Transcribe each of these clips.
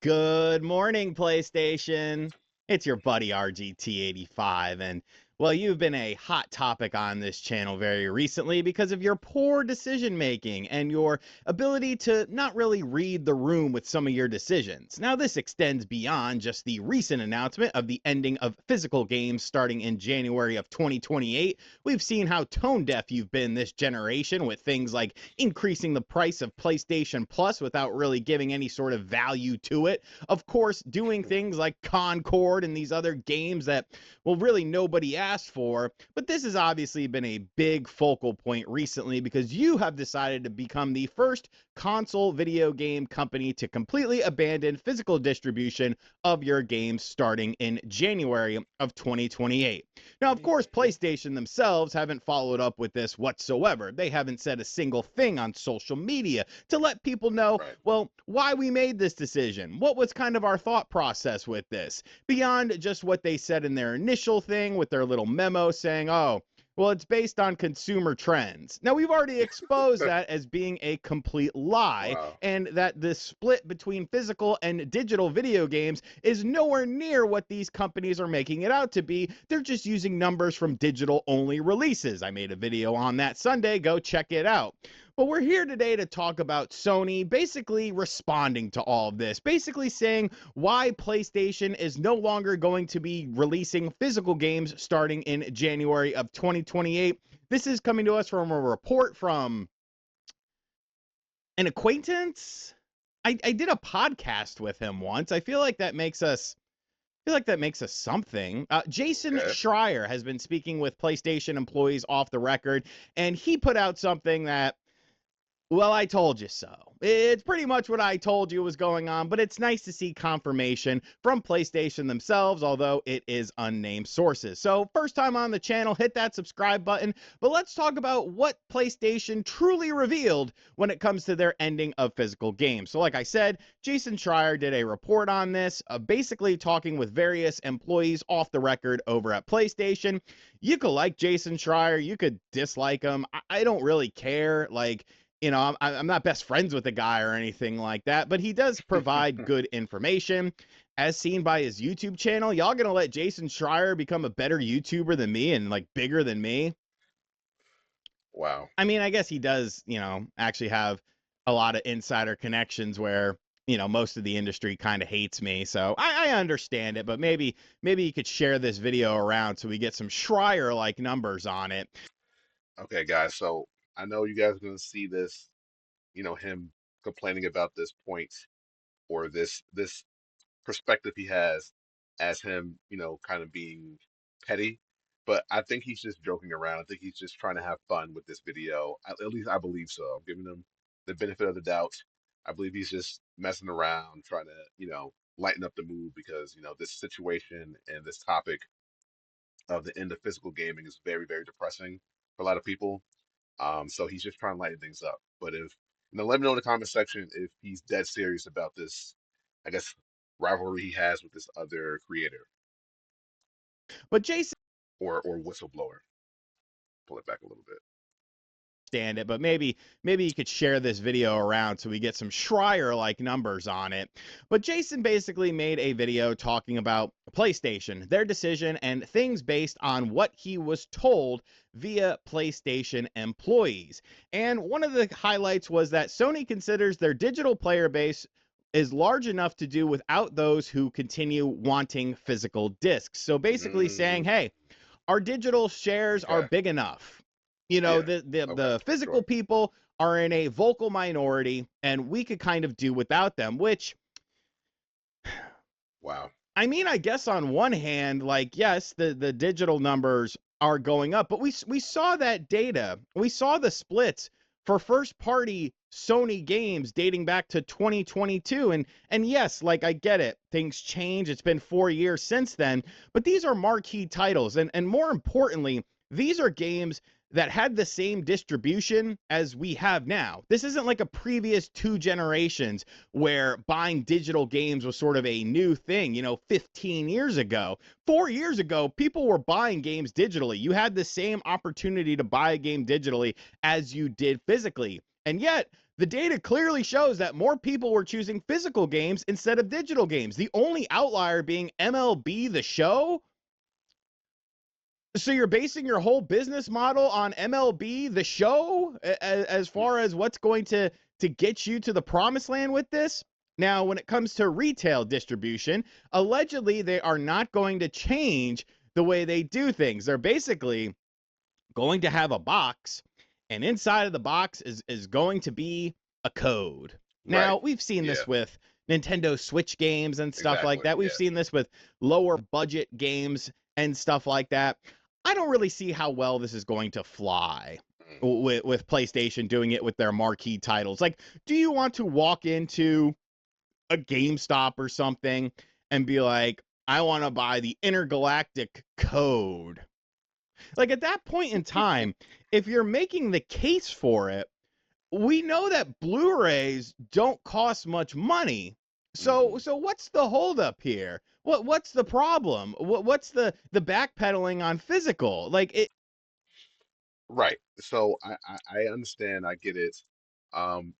Good morning, PlayStation. It's your buddy RGT85, and well, you've been a hot topic on this channel very recently because of your poor decision making and your ability to not really read the room with some of your decisions. Now, this extends beyond just the recent announcement of the ending of physical games starting in January of 2028. We've seen how tone deaf you've been this generation with things like increasing the price of PlayStation Plus without really giving any sort of value to it. Of course, doing things like Concord and these other games that, well, really nobody asked for. But this has obviously been a big focal point recently because you have decided to become the first console video game company to completely abandon physical distribution of your games starting in January of 2028. Now, of course, PlayStation themselves haven't followed up with this whatsoever. They haven't said a single thing on social media to let people know, Right. well, why we made this decision. What was kind of our thought process with this? Beyond just what they said in their initial thing with their little memo saying, oh, well, it's based on consumer trends. Now, we've already exposed that as being a complete lie, Wow. and that the split between physical and digital video games is nowhere near what these companies are making it out to be. They're just using numbers from digital only releases. I made a video on that Sunday. Go check it out. But we're here today to talk about Sony basically responding to all of this, basically saying why PlayStation is no longer going to be releasing physical games starting in January of 2028. This is coming to us from a report from an acquaintance. I did a podcast with him once. I feel like that makes us something. Jason Okay. Schreier has been speaking with PlayStation employees off the record, and he put out something that, well, I told you so. It's pretty much what I told you was going on, but it's nice to see confirmation from PlayStation themselves, although it is unnamed sources. So, first time on the channel, hit that subscribe button. But let's talk about what PlayStation truly revealed when it comes to their ending of physical games. So, like I said, Jason Schreier did a report on this, basically talking with various employees off the record over at PlayStation. You could like Jason Schreier, you could dislike him. I don't really care. Like, I'm not best friends with the guy or anything like that, but he does provide good information as seen by his YouTube channel. Y'all gonna let Jason Schreier become a better YouTuber than me and like bigger than me? Wow. I mean, I guess he does, actually have a lot of insider connections where, most of the industry kind of hates me. So I understand it, but maybe you could share this video around so we get some Schreier like numbers on it. Okay, guys. So I know you guys are going to see this, him complaining about this point or this perspective he has as him, kind of being petty. But I think he's just joking around. I think he's just trying to have fun with this video. At least I believe so. I'm giving him the benefit of the doubt. I believe he's just messing around, trying to, lighten up the mood because, this situation and this topic of the end of physical gaming is very, very depressing for a lot of people. So he's just trying to lighten things up. But if let me know in the comment section if he's dead serious about this, I guess, rivalry he has with this other creator But Jason or whistleblower. Pull it back a little bit. understand it, but maybe you could share this video around so we get some Schreier like numbers on it. But Jason basically made a video talking about PlayStation, their decision, and things based on what he was told via PlayStation employees. And one of the highlights was that Sony considers their digital player base is large enough to do without those who continue wanting physical discs. So basically saying, Mm, hey, our digital shares are okay. big enough. You know, Yeah. the Okay. physical Sure. people are in a vocal minority, and we could kind of do without them, which, Wow. I mean, I guess on one hand, like, yes, the digital numbers are going up, but we saw that data. We saw the splits for first party Sony games dating back to 2022. And yes, like, I get it. Things change. It's been 4 years since then, but these are marquee titles, and more importantly, these are games that had the same distribution as we have now. This isn't like a previous 2 generations where buying digital games was sort of a new thing, 15 years ago. 4 years ago, people were buying games digitally. You had the same opportunity to buy a game digitally as you did physically. And yet, the data clearly shows that more people were choosing physical games instead of digital games. The only outlier being MLB The Show. So you're basing your whole business model on MLB The Show as Mm. far as what's going to get you to the promised land with this? Now, when it comes to retail distribution, allegedly they are not going to change the way they do things. They're basically going to have a box, and inside of the box is going to be a code. Right. Now, we've seen Yeah. this with Nintendo Switch games and stuff like Exactly. that. We've Yeah. seen this with lower budget games and stuff like that. I don't really see how well this is going to fly Mm. with PlayStation doing it with their marquee titles. Like, do you want to walk into a GameStop or something and be like, I want to buy the Intergalactic Code? Like at that point in time, if you're making the case for it, we know that Blu-rays don't cost much money. So Hmm. so what's the holdup here? What's the problem? What's the backpedaling on physical? Like it. Right. So I understand. I get it. Um,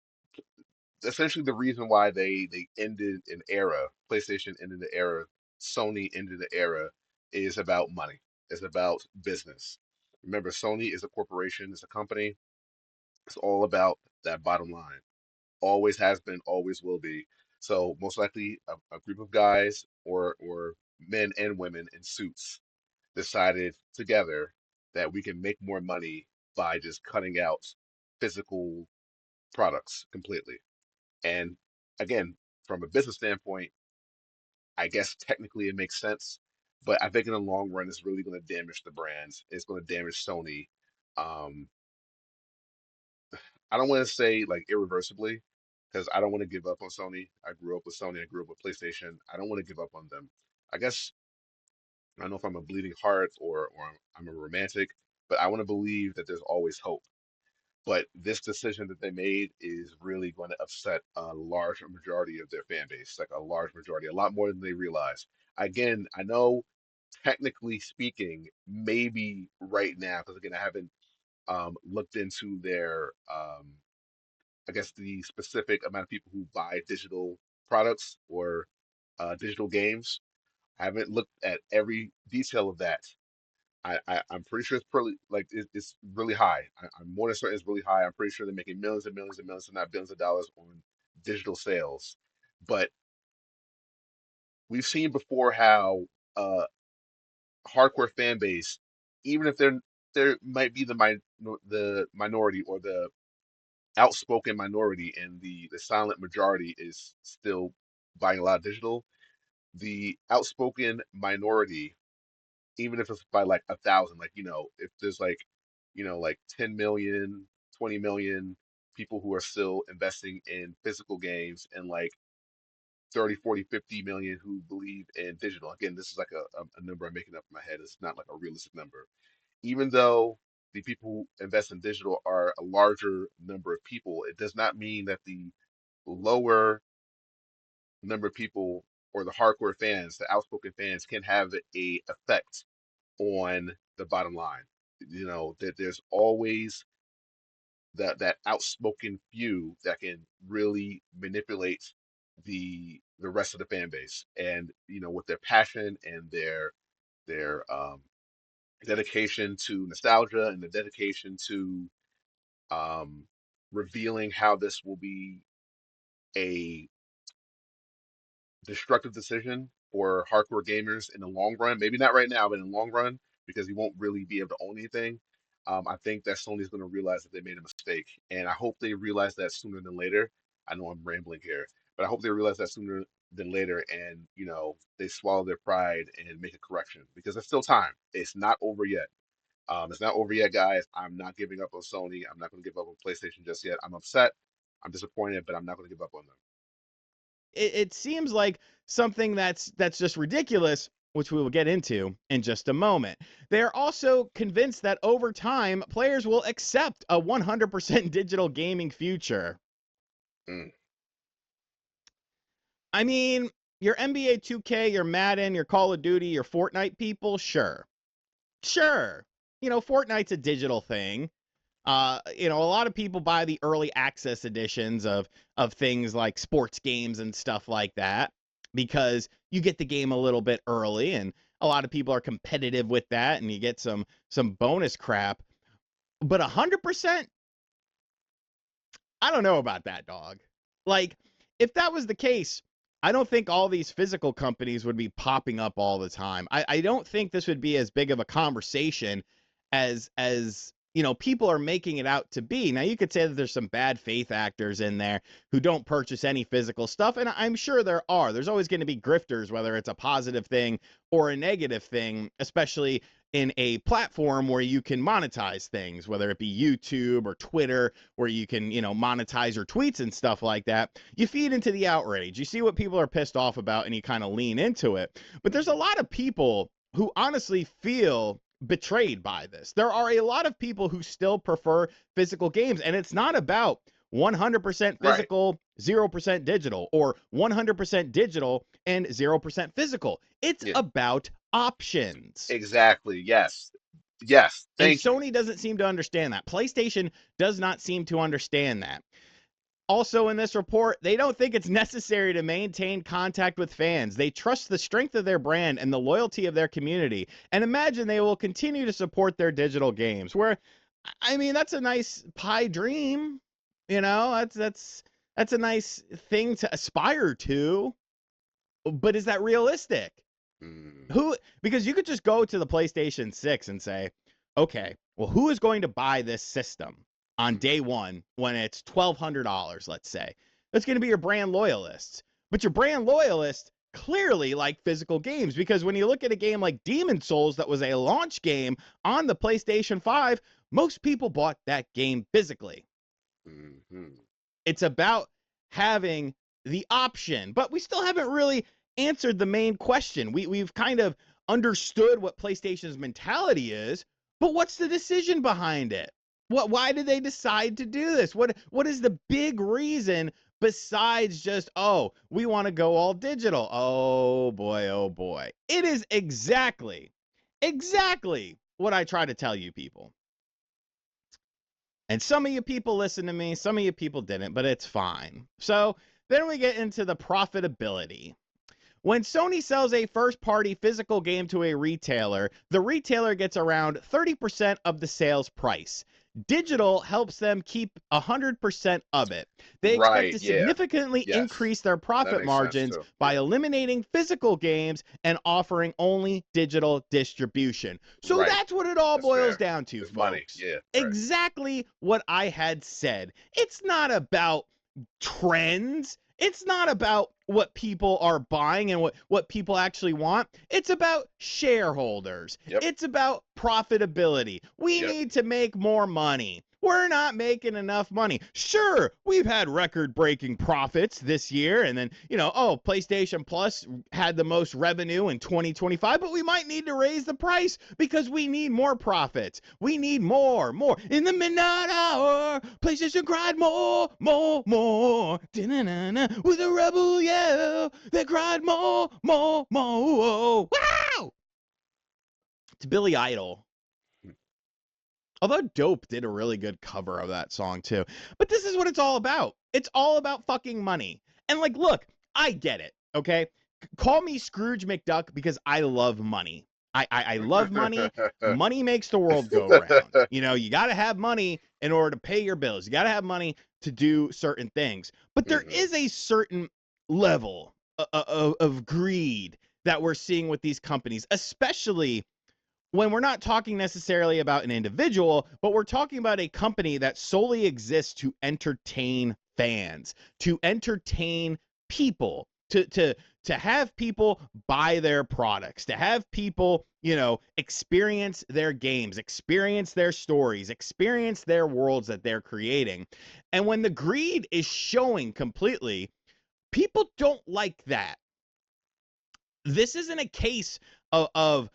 Essentially, the reason why they ended an era, PlayStation ended the era, Sony ended the era, is about money. It's about business. Remember, Sony is a corporation. It's a company. It's all about that bottom line. Always has been, always will be. So most likely, a group of guys or men and women in suits decided together that we can make more money by just cutting out physical products completely. And again, from a business standpoint, I guess technically it makes sense, but I think in the long run, it's really going to damage the brands. It's going to damage Sony. Um, I don't want to say like irreversibly, because I don't want to give up on Sony. I grew up with Sony. I grew up with PlayStation. I don't want to give up on them. I guess I don't know if I'm a bleeding heart or I'm a romantic, but I want to believe that there's always hope. But this decision that they made is really going to upset a large majority of their fan base, like a large majority, a lot more than they realize. Again, I know technically speaking, maybe right now, because again, I haven't looked into their, I guess, the specific amount of people who buy digital products or digital games. I haven't looked at every detail of that. I'm pretty sure it's pretty like it's really high. I'm more than certain it's really high. I'm pretty sure they're making millions and millions and millions, if not billions of dollars on digital sales. But we've seen before how hardcore fan base, even if there might be the minority or the outspoken minority and the silent majority is still buying a lot of digital. The outspoken minority, even if it's by like 1,000, like, if there's like, like 10 million, 20 million people who are still investing in physical games and like 30, 40, 50 million who believe in digital. Again, this is like a number I'm making up in my head. It's not like a realistic number. Even though the people who invest in digital are a larger number of people, it does not mean that the lower number of people or the hardcore fans, the outspoken fans, can have a effect on the bottom line. That there's always that outspoken few that can really manipulate the rest of the fan base, and with their passion and their dedication to nostalgia and the dedication to um, revealing how this will be a destructive decision for hardcore gamers in the long run. Maybe not right now, but in the long run, because you won't really be able to own anything. I think that Sony's going to realize that they made a mistake, and I hope they realize that sooner than later. I know I'm rambling here, but I hope they realize that sooner than later, and they swallow their pride and make a correction because there's still time. It's not over yet. It's not over yet, guys. I'm not giving up on Sony. I'm not going to give up on PlayStation just yet. I'm upset. I'm disappointed, but I'm not going to give up on them. It seems like something that's just ridiculous, which we will get into in just a moment. They're also convinced that over time, players will accept a 100% digital gaming future. Mm. I mean, your NBA 2K, your Madden, your Call of Duty, your Fortnite people, sure. Sure. Fortnite's a digital thing. A lot of people buy the early access editions of things like sports games and stuff like that because you get the game a little bit early, and a lot of people are competitive with that, and you get some bonus crap. But 100%, I don't know about that, dog. Like, if that was the case, I don't think all these physical companies would be popping up all the time. I don't think this would be as big of a conversation as people are making it out to be. Now, you could say that there's some bad faith actors in there who don't purchase any physical stuff, and I'm sure there are. There's always going to be grifters, whether it's a positive thing or a negative thing, especially in a platform where you can monetize things, whether it be YouTube or Twitter, where you can, monetize your tweets and stuff like that. You feed into the outrage. You see what people are pissed off about, and you kind of lean into it. But there's a lot of people who honestly feel betrayed by this. There are a lot of people who still prefer physical games, and it's not about 100% Right. physical, 0% digital, or 100% digital and 0% physical. It's Yeah. about options. Exactly. Yes. Yes. And Thank you. Sony doesn't seem to understand that. PlayStation does not seem to understand that. Also, in this report, they don't think it's necessary to maintain contact with fans. They trust the strength of their brand and the loyalty of their community, and imagine they will continue to support their digital games. Where, I mean, that's a nice pie dream. That's a nice thing to aspire to. But is that realistic? Mm, Because you could just go to the PlayStation 6 and say, okay, well, who is going to buy this system on mm, day one when it's $1,200, let's say? That's going to be your brand loyalists. But your brand loyalists clearly like physical games, because when you look at a game like Demon Souls that was a launch game on the PlayStation 5, most people bought that game physically. mm. It's about having the option, but we still haven't really answered the main question. We've kind of understood what PlayStation's mentality is, but what's the decision behind it? Why did they decide to do this? What is the big reason besides just, oh, we want to go all digital? Oh boy, oh boy. It is exactly what I try to tell you people. And some of you people listen to me, some of you people didn't, but it's fine. So then we get into the profitability. When Sony sells a first-party physical game to a retailer, the retailer gets around 30% of the sales price. Digital helps them keep 100% of it. They expect Right. to Yeah. significantly Yes. increase their That profit makes sense margins too. by Yeah. eliminating physical games and offering only digital distribution. So Right. that's what it all That's boils fair. down to, It's money. folks. Yeah. Right. Exactly what I had said. It's not about trends. It's not about what people are buying and what people actually want. It's about shareholders. Yep. It's about profitability. We Yep. need to make more money. We're not making enough money. Sure, we've had record-breaking profits this year, and then, PlayStation Plus had the most revenue in 2025, but we might need to raise the price because we need more profits. We need more. In the midnight hour, PlayStation cried more, more, more. Da-na-na-na, with a rebel yell, they cried more, more, more. Wow! It's Billy Idol. Although Dope did a really good cover of that song too. But this is what it's all about. It's all about fucking money. And look, I get it, okay? Call me Scrooge McDuck because I love money. I love money. Money makes the world go round. You got to have money in order to pay your bills. You got to have money to do certain things. But there Hmm. is a certain level of greed that we're seeing with these companies, especially when we're not talking necessarily about an individual, but we're talking about a company that solely exists to entertain fans, to entertain people, to have people buy their products, to have people, experience their games, experience their stories, experience their worlds that they're creating. And when the greed is showing completely, people don't like that. This isn't a case of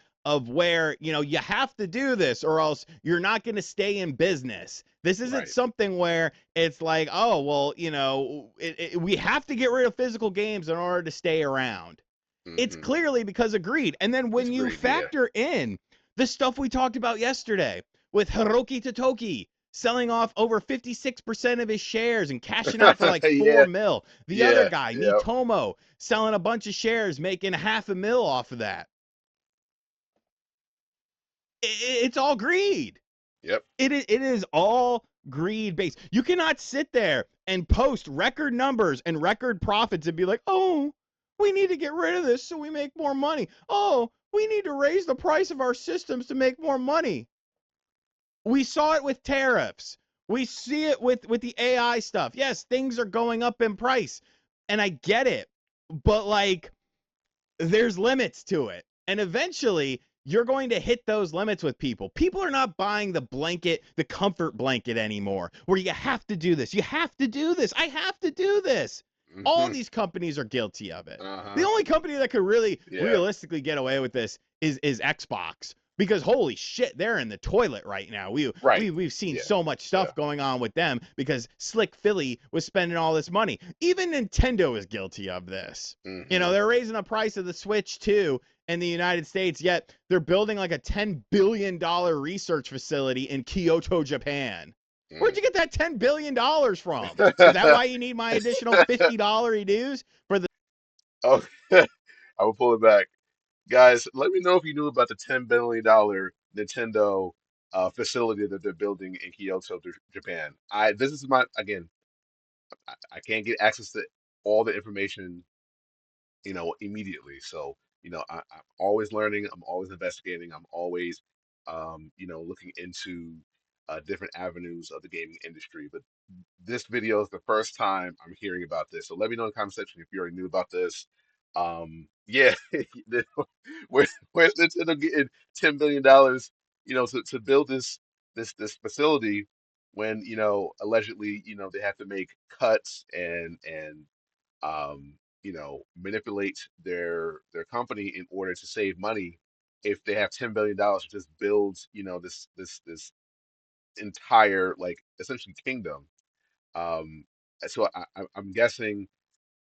where you have to do this or else you're not going to stay in business. This isn't Right. something where it's like, oh well, we have to get rid of physical games in order to stay around. It's Hmm. clearly because of greed. And then It's when you greed. Yeah. factor in the stuff we talked about yesterday with Hiroki Totoki selling off over 56% of his shares and cashing out for like Yeah, 4 mil. The other yeah, guy, yep, Nitomo, selling a bunch of shares, making $500,000 off of that. It's all greed. yep. It is all greed based. You cannot sit there and post record numbers and record profits and be like, oh, we need to get rid of this so we make more money. Oh, we need to raise the price of our systems to make more money. We saw it with tariffs. We see it with the AI stuff. Yes, things are going up in price, and I get it, but like there's limits to it. And eventually you're going to hit those limits with people. People are not buying the blanket, the comfort blanket anymore, where you have to do this. You have to do this. I have to do this. All Hmm. these companies are guilty of it. The Uh-huh. only company that could really Yeah. realistically get away with this is Xbox. Because holy shit, they're in the toilet right now. Right. We've seen Yeah. so much Yeah. stuff going on with them because Slick Philly was spending all this money. Even Nintendo is guilty of this. You know, Hmm. they're raising the price of the Switch too in the United States, yet they're building like a $10 billion research facility in Kyoto, Japan. Where'd Mm. you get that $10 billion from? Is that why you need my additional $50 dues for the Oh, I will pull it back. Guys, let me know if you knew about the $10 billion Nintendo facility that they're building in Kyoto, Japan. This is my again, I can't get access to all the information, immediately. So, I'm always learning, I'm always investigating, I'm always, looking into different avenues of the gaming industry. But this video is the first time I'm hearing about this. So let me know in the comment section if you already knew about this. Yeah, where's Nintendo getting $10 billion, to build this facility when, allegedly, they have to make cuts and manipulate their company in order to save money if they have $10 billion to just build, this entire like essentially kingdom. Um, so I'm guessing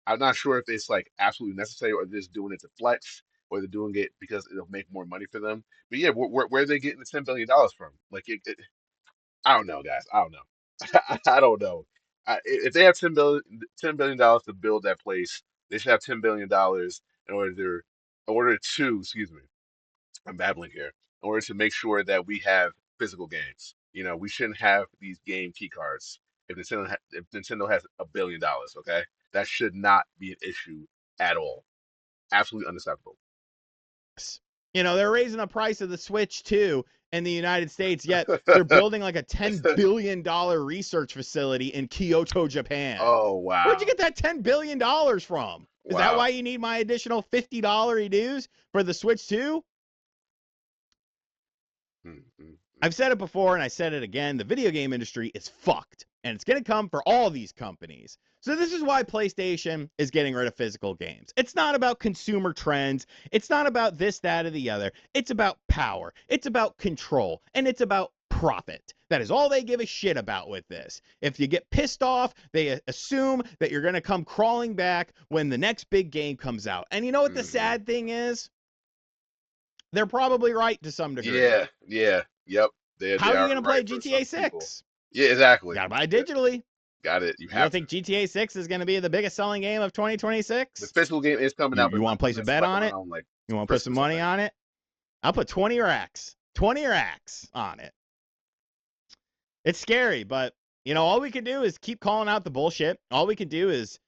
I'm not sure if it's like absolutely necessary or they're just doing it to flex or they're doing it because it'll make more money for them. But yeah, where are they getting the $10 billion from? Like I don't know, guys. I don't know. I don't know. If they have $10 billion to build that place, they should have $10 billion in order to, excuse me, I'm babbling here, in order to make sure that we have physical games. We shouldn't have these game key cards if Nintendo has $1 billion. Okay, that should not be an issue at all. Absolutely unacceptable. You know, they're raising the price of the Switch too in the United States, yet they're building like a $10 billion research facility in Kyoto, Japan. Oh Where'd you wow, get that $10 billion from? Is that wow. why you need my additional $50 dues for the Switch too? Mm, mm, mm. I've said it before and I said it again. The video game industry is fucked, and it's going to come for all these companies. So this is why PlayStation is getting rid of physical games. It's not about consumer trends. It's not about this, that, or the other. It's about power. It's about control. And it's about profit. That is all they give a shit about with this. If you get pissed off, they assume that you're going to come crawling back when the next big game comes out. And you know what the Hmm. sad thing is? They're probably right to some degree. Yeah, yeah, yep. They How are you are going to right play for GTA some people. 6? Yeah, You exactly. got to buy it Yeah, digitally. got it. You You don't have to. think GTA 6 is going to be the biggest selling game of The 2026? physical game is coming out, You but not want to place a unless bet like on it? around like You want to put some Christmas, I money think. on it? I'll put 20 racks. 20 racks on it. It's scary, but all we can do is keep calling out the bullshit. All we can do is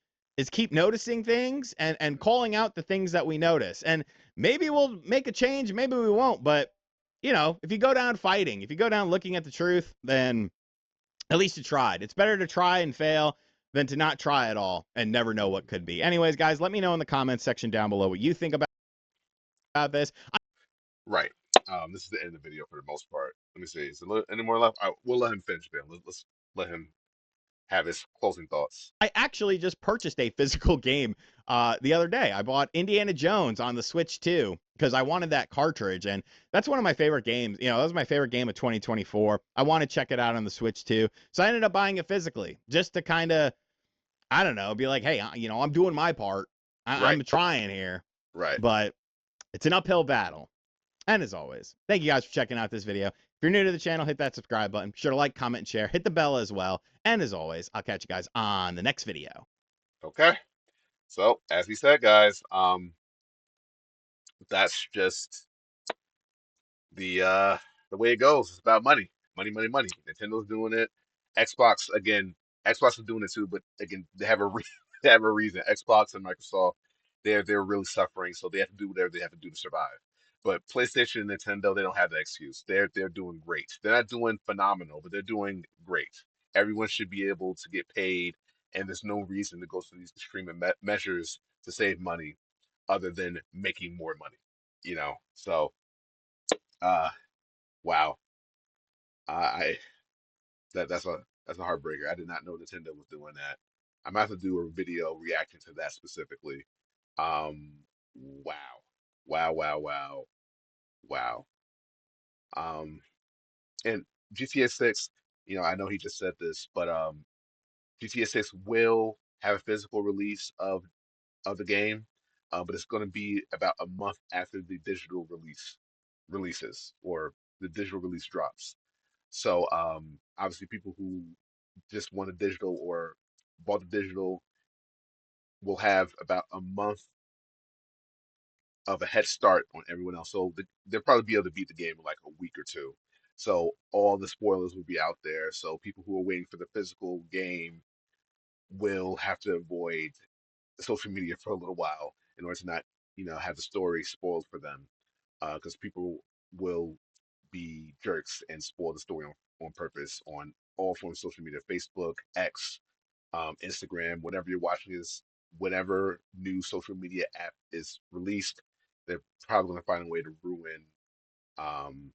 keep noticing things and calling out the things that we notice. And maybe we'll make a change, maybe we won't, but if you go down fighting, if you go down looking at the truth, then at least you tried. It's better to try and fail than to not try at all and never know what could be. Anyways, guys, let me know in the comments section down below what you think about this. Right. This is the end of the video for the most part. Let me see. Is there any more left? We'll let him finish, Ben. Let's let him have his closing thoughts. I actually just purchased a physical game the other day. I bought Indiana Jones on the Switch too because I wanted that cartridge, and that's one of my favorite games. That was my favorite game of 2024. I want to check it out on the Switch too, so I ended up buying it physically just to kind of, I don't know, be like, hey, I'm doing my part. Right. I'm trying here, Right. but it's an uphill battle. And as always, thank you guys for checking out this video. If you're new to the channel, hit that subscribe button. Be sure to like, comment, and share. Hit the bell as well. And as always, I'll catch you guys on the next video. Okay. So as we said, guys, that's just the way it goes. It's about money, money, money, money. Nintendo's doing it. Xbox again. Xbox is doing it too, but again, they have they have a reason. Xbox and Microsoft, they're really suffering, so they have to do whatever they have to do to survive. But PlayStation and Nintendo, they don't have that excuse. They're doing great. They're not doing phenomenal, but they're doing great. Everyone should be able to get paid, and there's no reason to go through these extreme measures to save money, other than making more money. So uh, wow. I that's a heartbreaker. I did not know Nintendo was doing that. I'm gonna have to do a video reacting to that specifically. Wow, wow, wow, wow, wow. Um, and GTA 6, I know he just said this, but GTA 6 will have a physical release of the game, but it's going to be about a month after the digital releases or the digital release drops. So obviously, people who just want a digital or bought the digital will have about a month of a head start on everyone else. So they'll probably be able to beat the game in like a week or two. So all the spoilers will be out there. So people who are waiting for the physical game will have to avoid social media for a little while in order to not, have the story spoiled for them. Because people will be jerks and spoil the story on purpose on all forms of social media, Facebook, X, Instagram, whatever you're watching is, whatever new social media app is released, they're probably going to find a way to ruin um,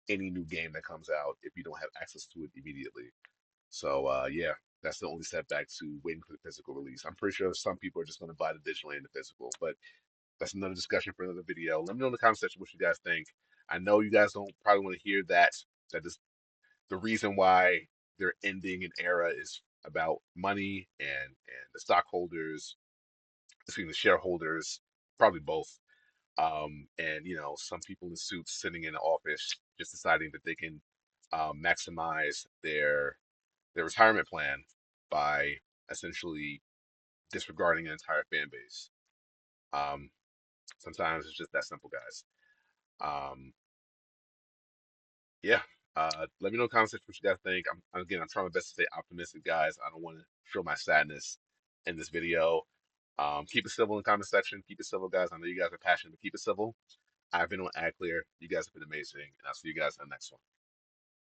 any new game that comes out if you don't have access to it immediately. So yeah, that's the only setback to waiting for the physical release. I'm pretty sure some people are just going to buy the digital and the physical, but that's another discussion for another video. Let me know in the comment section what you guys think. I know you guys don't probably want to hear that this the reason why they're ending an era is about money and the stockholders, excuse me, the shareholders, probably both. And some people in suits sitting in the office just deciding that they can maximize their retirement plan by essentially disregarding an entire fan base. Um, Sometimes it's just that simple, guys. Um, yeah. Let me know in the comment section what you guys think. I'm trying my best to stay optimistic, guys. I don't want to show my sadness in this video. Keep it civil in the comment section. Keep it civil, guys. I know you guys are passionate, but keep it civil. I've been on Ad Clear. You guys have been amazing, and I'll see you guys in the next one.